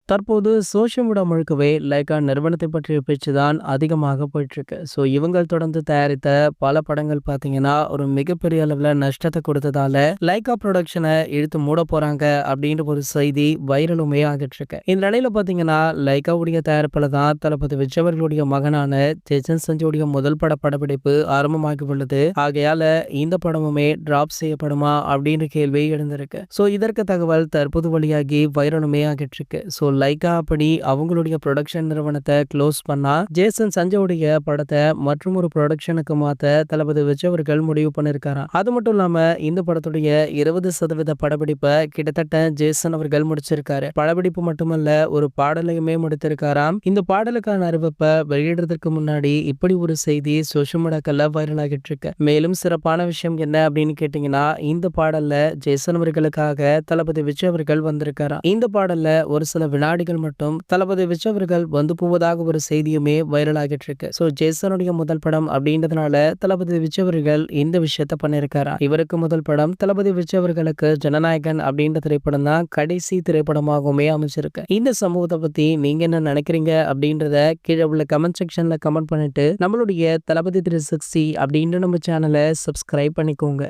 தற்போது social media முழுக்கவே Lyca நிறுவனத்தை பற்றிய பேச்சு தான் அதிகமாக போயிட்டுருக்கு. ஸோ இவங்கள் தொடர்ந்து தயாரித்த பல படங்கள் பார்த்தீங்கன்னா, ஒரு மிகப்பெரிய அளவுல நஷ்டத்த கொடுத்ததால, லைக்கா புரொடக்ஷன இழுத்து மூட போறாங்க அப்படின்ற ஒரு செய்தி வைரலுமே ஆகிட்டுருக்கு. இந்த நிலையில பார்த்தீங்கன்னா, லைக்காவுடைய தயாரிப்புல தான் தளபதி விஜய் அவர்களுடைய மகனான ஜெய்சன் சஞ்சயுடைய முதல் படப்பிடிப்பு ஆரம்பமாகி உள்ளது. ஆகையால இந்த படமுமே டிராப் செய்யப்படுமா அப்படின்ற கேள்வி எழுந்திருக்கு. ஸோ இதற்கு தகவல் தற்போது வெளியாகி வைரலுமே ஆகிட்டுருக்கு. ஸோ லைக்கா அப்படி அவங்களுடைய ப்ரொடக்ஷன் நிறுவனத்தை க்ளோஸ் பண்ணா ஜேசன் சஞ்சயோடைய படத்தை மற்றும் ஒரு ப்ரொடக்ஷனுக்கு மாத்த தளபதி விஜய் அவர்கள் முடிவு பண்ணிருக்காராம். அது மட்டும் இல்லாம இந்த படத்துடைய 20% படப்பிடிப்பை கிட்டத்தட்ட ஜேசன் அவர்கள் முடிச்சிருக்காரு. படப்பிடிப்பு மட்டுமல்ல, ஒரு பாடலையுமே முடித்திருக்காராம். இந்த பாடலுக்கான அறிவிப்பை வெளியிடுறதுக்கு முன்னாடி இப்படி ஒரு செய்தி சோஷியல் மீடியாக்கள்ல வைரல் ஆகிட்டு இருக்கு. மேலும் சிறப்பான விஷயம் என்ன அப்படின்னு கேட்டீங்கன்னா, இந்த பாடல்ல ஜேசன் அவர்களுக்காக தளபதி விஜய் அவர்கள் வந்திருக்காராம். இந்த பாடல்ல ஒரு சில வினாடிகள் மட்டும் தளபதி விஜய் அவர்கள் வந்து போவதாக ஒரு செய்தியுமே வைரல் ஆகிட்டு இருக்கு. ஸோ ஜேசனுடைய முதல் படம் அப்படின்றதுனால தளபதி விஜய் அவர்கள் இந்த விஷயத்த பண்ணிருக்காரா. இவருக்கு முதல் படம் தளபதி விஜய் அவர்களுக்கு ஜனநாயகன் அப்படின்ற திரைப்படம் தான் கடைசி திரைப்படமாகவுமே அமைச்சிருக்கு. இந்த சம்பவத்தை பத்தி நீங்க என்ன நினைக்கிறீங்க அப்படின்றத கீழே உள்ள கமெண்ட் செக்ஷன்ல கமெண்ட் பண்ணிட்டு நம்மளுடைய தளபதி 360 அப்படின்ற நம்ம சேனலை சப்ஸ்கிரைப் பண்ணிக்கோங்க.